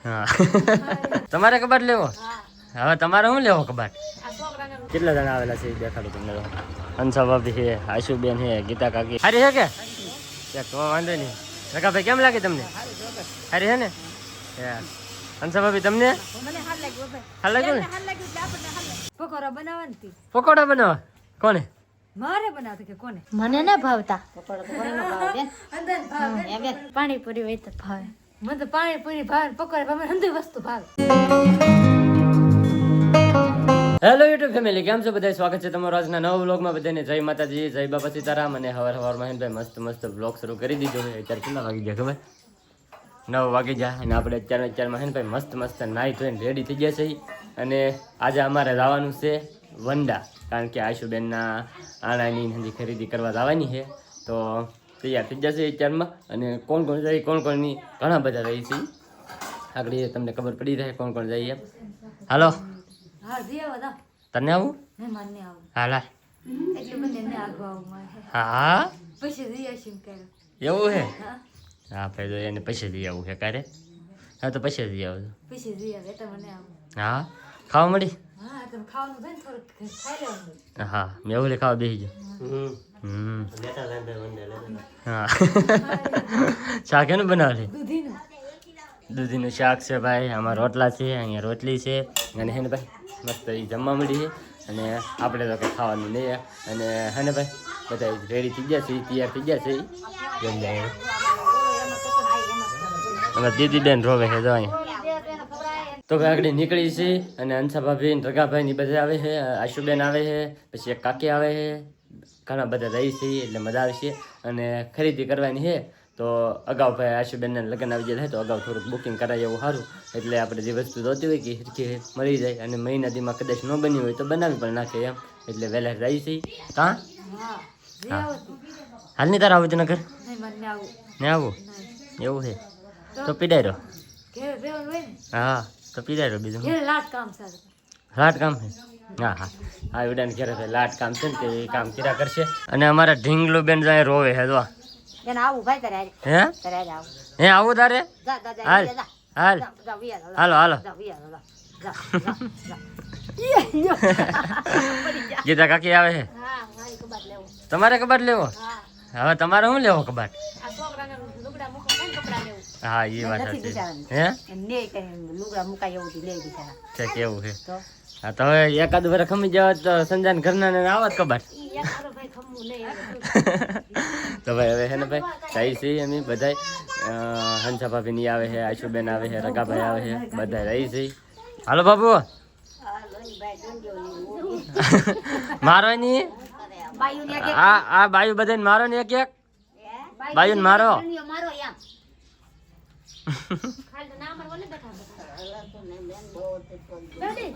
હા તમારે કબાટ લેવો? હવે તમારે શું લેવો કબાટ? કેટલા જણા આવેલા છે એ દેખાડું તમને. હંસા ભાભી છે, આશુબેન છે, ગીતા કાકી. હારી છે કે? તો વાંધો નહીં. રકાભાઈ કેમ લાગે તમને? હારી છે ને? હંસા ભાભી તમને હાલ લાગ્યું ને? પકોડા બનાવવાની. પકોડા બનાવવા કોને? મારે બનાવતો કે કોને? મને ના ભાવતા પકોડા તો કોને ન ભાવે બેન? અંદર ભાવે બેન. પાણીપુરી હોય તો ભાવે. મને તો પાણીપુરી ભાવે, પકોડા ભાવે, હંધી વસ્તુ ભાવે. હેલો યુટ્યુબ ફેમિલી, કેમ છો બધા? સ્વાગત છે તમારું આજના નવા વ્લોગમાં. બધાને જય માતાજી, જય બાપા સીતારામ. અને હવારમાં મહેનભાઈ મસ્ત વ્લોગ શરૂ કરી દીધો છે. અત્યારે કેટલા વાગી ગયા ખબર? 9 વાગી જાય. અને આપણે અત્યારે મહેનભાઈ મસ્ત નાહી ધોઈને રેડી થઈ ગયા છે. અને આજે અમારે જવાનું છે વંડા, કારણ કે આશુબેનના આણાની હજી ખરીદી કરવા જવાની છે. તો તૈયાર થઈ જશે અત્યારમાં. અને કોણ જાય, કોણની ઘણા બધા રહી છે. આગળ તમને ખબર પડી રહે કોણ જાય એમ. હાલો હા જી આવો દા. તને આવું? મે માનને આવું. હાલા એટલે મને ને આગવા આવું મારે. હા પછી જી આશીમ કરે. એવું હે? હા હા ભાઈ તો એને પછી જઈ આવું છે કારે. હા તો પછી જઈ આવું. પછી જી આવે એટલે મને આવું. હા ખાવા મળી? હા તમે ખાવાનું થાય થોડુંક ખાઈ લેવાનું. હા મેં એવું ખાવા બેસી જાઉં. હા શાક એનું બનાવે? દૂધીનું. દૂધીનું શાક છે ભાઈ. આમાં રોટલા છે, અહીંયા રોટલી છે. અને હે ને ભાઈ મસ્ત એ જમવા મળી છે. અને આપણે તો કંઈ ખાવાનું નહીં. અને હે ને ભાઈ બધા રેડી થઈ ગયા છે, તૈયાર થઈ ગયા છે. જમ જાય અમે દીદી બેન રોવે છે જો અહીંયા. તો ભાઈ આગળ નીકળી છે. અને હંસા ભાભી, રગાભાઈ ની બધા આવે છે, આશુબેન આવે છે, પછી એક કાકી આવે છે. ઘણા બધા રહી છે એટલે મજા આવશે. અને ખરીદી કરવાની છે તો અગાઉ ભાઈ આશુબેનને લગ્ન આવી જાય તો અગાઉ થોડુંક બુકિંગ કરાય એવું સારું. એટલે આપણે જે વસ્તુ જોતી હોય કે હરખી મળી જાય. અને મહિના દીમાં કદાચ ન બની હોય તો બનાવી પણ નાખે એમ. એટલે વહેલા રહી છે. હા હા જી આવો. હાલ નહીં તારા આવું છે નગર? નહીં મને આવું. ને આવું એવું છે તો પીડાઈ રહ્યો. ઘેર રહેવાનું હોય ને. હા તો પીડાઈ રહ્યો. બીજું ઘેર લાટ કામ સારું. લાટ કામ છે? હા વિડાને ઘેરે લાટ કામ છે ને તે કામ કર્યા કરશે. અને અમારા ઢીંગલો બેન જાય રોવે હે જો. એને આવું ભાઈ તારે હે તારે આવું. હે આવું તારે? જા જા જા હાલ જા હાલ જા વિયા હાલો હાલો. જા વિયા જા જા ગીતા કાકી આવે છે. હા મારી કબાટ લેવું. તમારે કબાટ લેવો? હા હવે તમારે શું લેવો કબાટ? આ છોકરાને લુગડા મૂકો ને કપડા લેવું. હા એ વાત નથી છે. બિચારાને. હે ને કઈ લુગડા મુકાય એવું લે બિચારા. છે કેવું છે? તો હા તો હવે એકાદ વાર ખમી જાવ તો સંજાન ઘરના ને આવત કબાટ. ઈ એક મારો ભાઈ ખમવું નહીં આવે. તો ભાઈ હવે હે ને ભાઈ જાય છે અમે બધાય. હંસા ભાભી ની આવે છે, આશુબેન આવે છે, રગાભાઈ આવે છે, બધા રહી છે. હાલો બાબુ હાલો ઈ ભાઈ ડંડ્યો ની મારો ની બાયુ ને આ બાયુ બધાને મારો ને એક એક બાયુને મારો. ડંડ્યો મારો એમ. ખાલી તો નામ બોલે બેઠા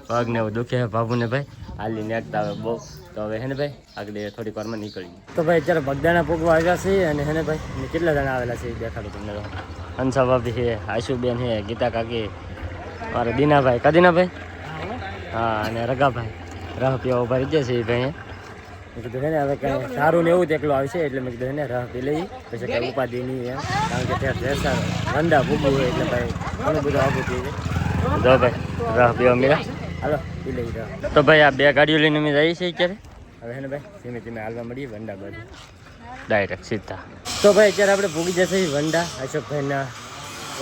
પગ ને એવું દુખે બાબુ ને ભાઈ. હાલી નેકતા હવે બહુ. તો હવે હે ને ભાઈ આગળ થોડીક વારમાં નીકળી. તો ભાઈ અત્યારે બગદાણા પૂગવા આવ્યા છે. અને હે ને ભાઈ કેટલા જણા આવેલા છે એ દેખાડું તમને. હંસા ભાભી છે, આશુબેન છે, ગીતા કાકી, મારા દીનાભાઈ કદીનાભાઈ, હા અને રગાભાઈ રહ પીવા ઉભા રહી જશે એ ભાઈ. મેં કીધું છે ને હવે કંઈ સારું ને એવું જ એકલું આવશે એટલે મેં કીધું ને રહ પી લઈ પછી કંઈ ઉપાધિ નહીં એમ. કારણ કે ત્યાં ભેંસા વંડા ભૂગવું હોય એટલે ભાઈ ઘણું બધું આગું થઈ જાય. જો ભાઈ રહ પીવા મેળા હાલો પી લઈ રહ. તો ભાઈ આ 2 ગાડીઓ લઈને અમે જઈએ છીએ અત્યારે. હવે છે ને ભાઈ ધીમે ધીમે હાલવા મળીએ વંડા બાજુ ડાયરેક્ટ સીધા. તો ભાઈ અત્યારે આપણે ભૂગી જશે વંડા અશોકભાઈના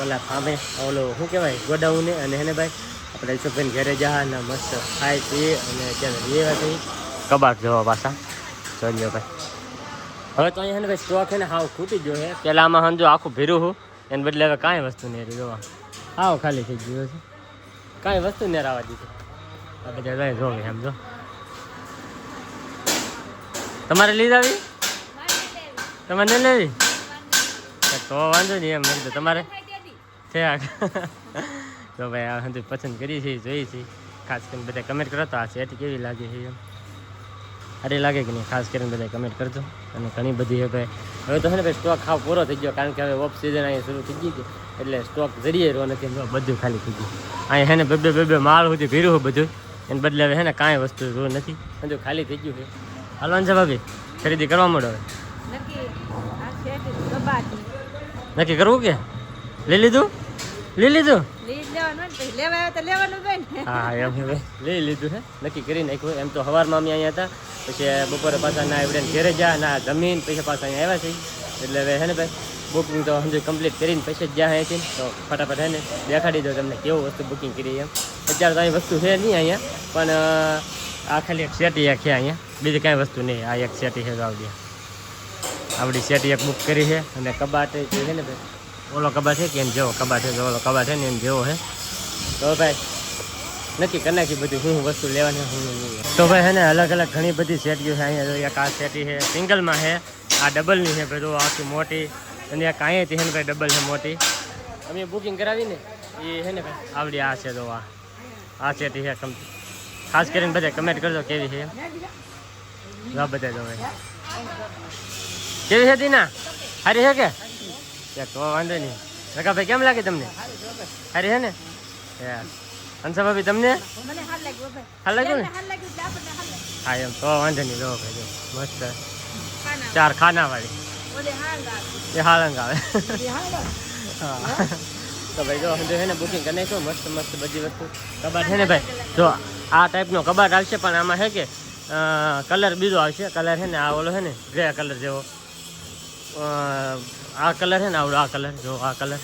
ઓલા ફામે ઓલો શું કહેવાય ગોડાઉને. અને હે ને ભાઈ આપણે અશોકભાઈને ઘરે જા ને મસ્ત ખાઈ પીએ. અને અત્યારે લેવા થઈ કબાટ જોવા પાછા જોઈ લો ભાઈ. હવે તો અહીંયા ને ભાઈ સ્ટોક છે ને હાવ ખૂટી ગયો છે. પહેલાં આમાં સમજો આખું ભીરું હું એને બદલે હવે કાંઈ વસ્તુ નહીં જોવા હાવ ખાલી થઈ ગયું છે. કાંઈ વસ્તુ નહીં આવવા દીધું. આ બધા ભાઈ જોવે એમ જો. તમારે લીધ આવી? તમારે નહીં લેવી? તો વાંધો નહીં એમ મેં તમારે છે. તો ભાઈ આ બધું પસંદ કરીએ છીએ, જોઈએ છીએ. ખાસ કરીને બધા કમેન્ટ કરો તો આ સેટ કેવી લાગે છે એમ. સારી લાગે કે નહીં ખાસ કરીને બધા કમેન્ટ કરજો. અને ઘણી બધી છે ભાઈ હવે તો છે ને ભાઈ સ્ટોક ખાવ પૂરો થઈ ગયો. કારણ કે હવે ઓફ સિઝન અહીંયા શરૂ થઈ ગઈ હતી એટલે સ્ટોક જરીએ રહ્યો નથી. બધું ખાલી થઈ ગયું. અહીંયા છે ને બે માળ સુધી ભીરું હોય બધું. એને બદલે હવે છે ને કાંઈ વસ્તુ જોયું નથી. બધું ખાલી થઈ ગયું છે. હાલવાનું છે ભાભી ખરીદી કરવા માંડો હવે. નક્કી આ સેટ કબાટ. નક્કી કરવું કે લઈ લીધું? લઈ લીધું લીધ લેવાનું હોય ને પછી લેવા આવે તો લેવાનું હોય ને હા એમ હવે લઈ લીધું છે નક્કી કરી નાખ્યું એમ તો સવારમાં અમે અહીંયા હતા પછી બપોરે પાછા ના એવડે ઘેરે ગયા ના જમીન પછી પાછા અહીંયા આવ્યા છે એટલે હવે હે ને ભાઈ બુકિંગ તો સમજો કમ્પ્લીટ કરીને પછી જ જ્યાં અહીંયાથી તો ફટાફટ હે ને દેખાડી દો તમને કેવું વસ્તુ બુકિંગ કરી એમ અત્યારે તો અહીં વસ્તુ છે નહીં અહીંયા પણ આ ખાલી એક સેટી છે અહીંયા બીજી કાંઈ વસ્તુ નહીં આ એક સેટી છે તો આવડી આપણી સેટી એક બુક કરી છે અને કબાટ છે ને ભાઈ ઓલો કબાટ છે કે એમ જેવો કબાટ છે ઓલો કબાટ છે ને એમ જેવો છે તો ભાઈ નક્કી કરી નાખી બધું શું વસ્તુ લેવાની શું નહીં તો ભાઈ હે ને અલગ અલગ ઘણી બધી સેટીઓ છે અહીંયા એક આ સેટી છે સિંગલમાં છે આ ડબલની છે ભાઈ તો આખી મોટી અને એક અહીંયાથી છે ને ભાઈ ડબલ છે મોટી અમે બુકિંગ કરાવીને એ છે ને ભાઈ આવડી આ છે તો આ સેટી છે ખાસ કરીને બધા કમેન્ટ કરજો કેવી છે આ બધા તો ભાઈ કેવી છે દીના સારી છે કે તો વાંધો નહીં રકા ભાઈ કેમ લાગે તમને સારી છે ને હંસા ભાભી તમને મને હાલ લાગ્યું ભાઈ હાલ લાગ્યું ને હાલ લાગ્યું એટલે આપણને હાલ લાગ્યું હા એમ તો વાંધો નહીં જો ભાઈ જો મસ્ત 4 ખાના વાળી ઓલે હાલ આવે એ હાલંગ આવે એ હાલ આવે હા તો ભાઈ જો સમજો છે ને બુકિંગ કરી નાખો મસ્ત મસ્ત બધી વસ્તુ કબાટ છે ને ભાઈ જો આ ટાઈપનો કબાટ આવશે પણ આમાં છે કે કલર બીજો આવશે કલર છે ને આ ઓલો છે ને ગ્રે કલર જેવો આ કલર છે ને આવડો આ કલર જો આ કલર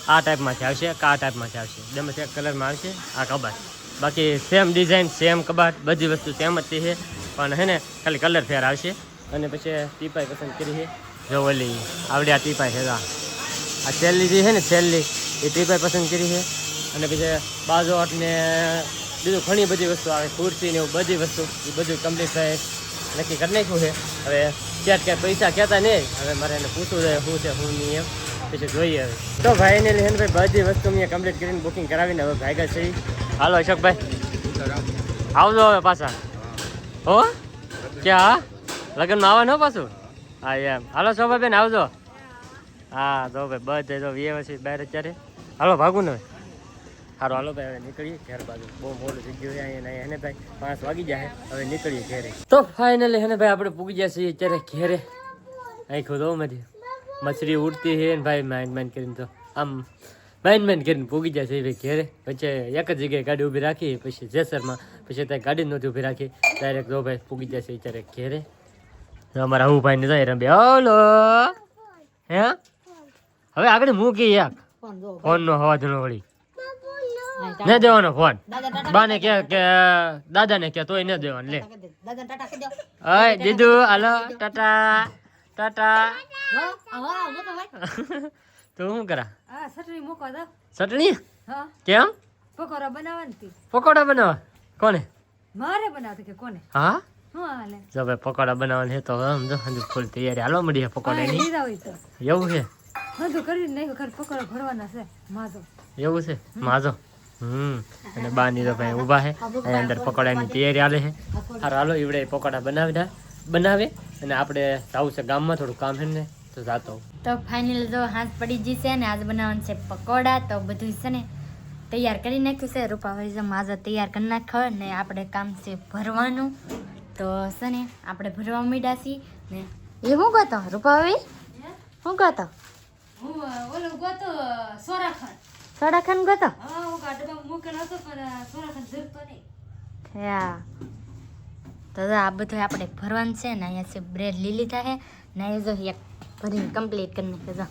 આ ટાઈપમાંથી આવશે કે આ ટાઈપમાંથી આવશે ગમે તે કલરમાં આવશે આ કબાટ બાકી સેમ ડિઝાઇન સેમ કબાટ બધી વસ્તુ સેમ જ છે પણ છે ને ખાલી કલર ફેર આવશે અને પછી ટીપાઈ પસંદ કરી છે જો ઓલી આવડી આ ટીપાઈ છે આ છેલ્લી જે છે ને છેલ્લી એ ટીપાઈ પસંદ કરી છે અને પછી બાજોટ ને બીજું ઘણી બધી વસ્તુ આવે ખુરશી ને એવું બધી વસ્તુ એ બધું કમ્પ્લીટ થાય નક્કી કરી નાખ્યું છે હવે ક્યાંક પૈસા કહેતા નહીં હવે મારે એને પૂછવું જોઈએ શું છે શું નહીં એમ પછી જોઈએ હવે તો ભાઈને લઈને ભાઈ બધી વસ્તુ મેં કમ્પ્લીટ કરીને બુકિંગ કરાવીને હવે ભાગ્યા છે હાલો અશોકભાઈ આવજો હવે પાછા હો ક્યાં લગ્નમાં આવવાનું પાછું હા એમ હાલો શોભાબેન આવજો હા તો ભાઈ બધે તો વ્યવસ્થિત બહાર અત્યારે હાલો ભાગું ને સારું હાલો ભાઈ હવે નીકળીએ ઘેર બાજુ બહુ મોડું થઈ ગયું અહીંયા એને ભાઈ 5 વાગી જાય હવે નીકળીએ ઘેરે તો ફાઇનલી હે ને ભાઈ આપણે પૂગી ગયા છીએ અત્યારે ઘેરે આખું તો મધી મછલી ઉડતી છે ને ભાઈ માઇન્ડ કરીને તો આમ માઇન્ડ કરીને પૂગી જાય છે ભાઈ ઘેરે પછી એક જ જગ્યાએ ગાડી ઊભી રાખી પછી જેસરમાં પછી ત્યાં ગાડી નહોતી ઊભી રાખી ડાયરેક્ટ જો ભાઈ પૂગી જાય છે અત્યારે ઘેરે અમારા હું ભાઈ ને જાય રમે હલો હે હવે આગળ મૂકી એક ફોન નો અવાજ નો વળી ન દેવાનો ફોન બાને કે દાદાને કે તોય ન દેવાનો લે અય દીદુ હાલો ટાટા ટાટા તું શું કરા હા સટણી મૂકો દો ચટણી હા કેમ પકોડા બનાવવાની પકોડા બનાવવા કોને મારે બનાવતી કે કોને હા હું હાલે જો ભાઈ પકોડા બનાવવાની છે તો સમજો હજુ ફૂલ તૈયારી હાલવા મળી પકોડાની લીધા હોય તો એવું છે બધું કરી નાખ્યું ખરે પકોડા ભરવાના છે માજો એવું છે માજો અને બાની તો ભાઈ ઊભા છે અહીં અંદર પકોડાની તૈયારી હાલે છે સારું હાલો ઈવડે પકોડા બનાવે અને આપણે જવું છે ગામમાં થોડું કામ છે ને તો જાતો તો ફાઇનલ જો હાથ પડી જશે ને આજ બનાવવાનું છે પકોડા તો બધું છે ને તૈયાર કરી નાખ્યું છે રૂપાભાઈ માજા તૈયાર કરી નાખો ને આપણે કામ છે ભરવાનું તો છે ને આપણે ભરવા માંડ્યા છીએ ને એ શું ગતો રૂપાભાઈ શું ગતો હું ઓલો ગોતો સોરાખંડ સોડાખાન ગતો હા હું ગાડીમાં મૂકેલો હતો પણ સોરાખંડ જરતો નહીં હા તો આ બધું આપણે ભરવાનું છે ને અહીંયા છે બ્રેડ લઈ લીધા છે ને એ જો એક ભરીને કમ્પ્લીટ કરી નાખ્યો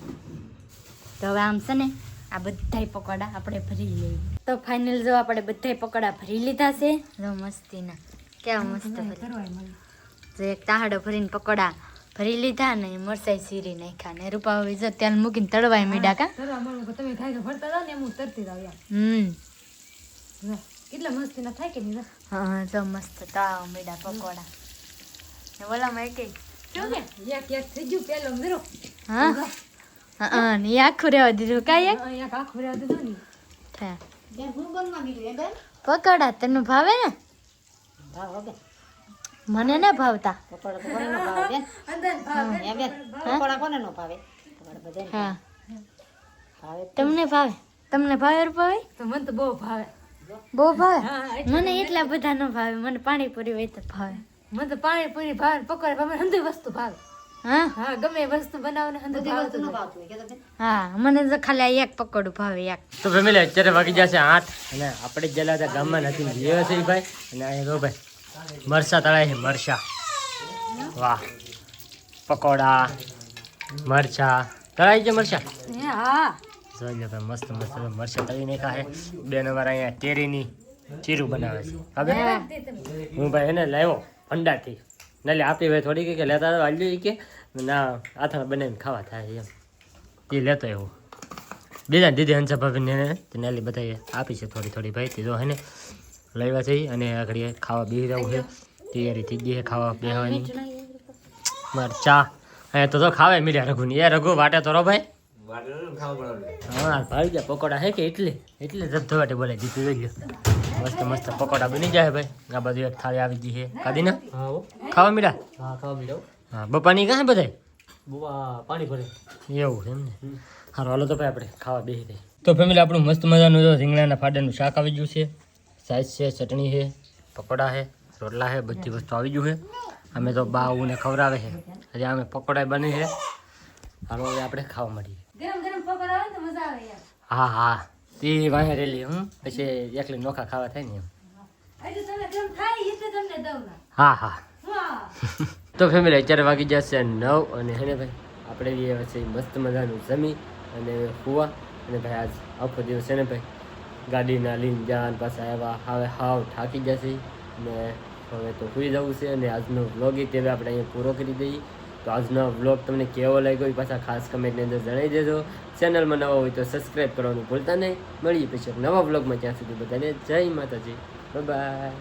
તો હવે આમ છે ને આ બધાય પકોડા આપણે ભરી લઈએ તો ફાઇનલ જો આપણે બધાય પકોડા ભરી લીધા છે જો મસ્તીના કેવા મસ્ત જો એક તાહડો ભરીને પકોડા ભરી લીધા ને મરચાઈ સીરી નાખ્યા ને રૂપાભાઈ જો તેલ મૂકીને તળવાય મીડા કા તરવા મળું તમે થાય કે ભરતા જાવ ને એમ હું તરતી જાવ યાર જો કેટલા મસ્ત ના થાય કે નહીં હા જો મસ્ત તાવ મીડા પકોડા ને બોલામાં એક શું કે એક થઈ ગયું પેલો મેરો હા હા ને આખું રહેવા દીધું કાંઈ એક અહીંયા આખું રહેવા દીધું ને થયા પકોડા તને ભાવે ને મને ના ભાવતા હા તમને ભાવે તમને ભાવે ભાવે તો મને તો બહુ ભાવે બહુ ભાવે મને એટલા બધા ન ભાવે મને પાણીપુરી હોય તો ભાવે મને તો પાણીપુરી ભાવે પકોડા ભાવે બધી વસ્તુ ભાવે હા હા ગમે એ વસ્તુ બનાવને અંદર ભાવતું જાય. હા મને તો ખાલી આ એક પકોડું ભાવે એક. તો ફેમિલી અત્યારે વાગી જશે 8 અને આપણે જ ગયેલા હતા ગામમાં નથી લેવા છે ભાઈ. અને અહીંયા જો ભાઈ મરસા તળાય છે મરસા. વાહ પકોડા મરચા તળાઈ છે મરચા. હે હા જોઈ લો ભાઈ મસ્ત મસ્ત મરચા તળી નાખ્યા છે. બેન અમારા અહીંયા કેરીની ચીરું બનાવે છે. હવે હું ભાઈ એને લાવ્યો ભંડારથી. ના લે આપી ભાઈ થોડી કે લેતા વાલ્યું કે ના આથા બનાવીને ખાવા થાય એમ એ લેતો એવું બીજા દીદી હંસા ભાભીને તેને લી બધાએ આપી છે થોડી થોડી ભાઈ. તે જો હે ને લાવ્યા છે અને આગળ ખાવા બેસી જવું છે. તૈયારી થઈ ગઈ છે ખાવા બેસવાની. મરચા અહીંયા તો ખાવે મીડિયા રઘુની એ રઘુ વાટે તો રો ભાઈ. હા ભાઈ ગયા પકોડા હે કે એટલે ધબધો વાટે બોલાવી દીધું જોઈ લો. મસ્ત મસ્ત પકોડા બની જાય ભાઈ. આ બધું એક થાળી આવી ગઈ છે ખાધી ને ખાવા મીડા. હા ખાવા મળ્યો હા બપાની કાં બધા બુવા પાણી ભરે એવું એમ ને. સારું હાલો તો ભાઈ આપણે ખાવા બેસી દઈએ. તો ફેમિલી આપણું મસ્ત મજાનું જો રીંગણાના ફાડાનું શાક આવી ગયું છે. સાઈઝ છે ચટણી છે પકોડા છે રોટલા છે બધી વસ્તુ આવી ગયું છે. અમે તો બાઉને ખવડાવે છે હજી અમે પકોડા બની છે. હાલો હવે આપણે ખાવા મળીએ. ગરમ ગરમ પકોડા હોય ને તો મજા આવે યાર. હા હા તે વાંહે રેલી પછી એકલી નોખા ખાવા થાય ને એમ. આજે તમે કેમ ખાઈ એટલે તમને દઉં ના. હા હા હા તો ફેમિલી અત્યારે વાગી જશે 9 અને હે ને ભાઈ આપણે એ વચ્ચે મસ્ત મજાનું જમી અને હુવા. અને ભાઈ આજ આખો દિવસ છે ને ભાઈ ગાડીના લઈને જાન પાછા આવ્યા હવે હાવ થાકી જશે ને હવે તો સુઈ જવું છે. અને આજનો વ્લોગ એ હવે આપણે અહીંયા પૂરો કરી દઈએ. તો આજનો વ્લોગ તમને કેવો લાગ્યો એ પાછા ખાસ કમેન્ટની અંદર જણાવી દેજો. ચેનલમાં નવા હોય તો સબસ્ક્રાઈબ કરવાનું ભૂલતા નહીં. મળીએ પછી નવા વ્લોગમાં. ત્યાં સુધી બધાને જય માતાજી બાય.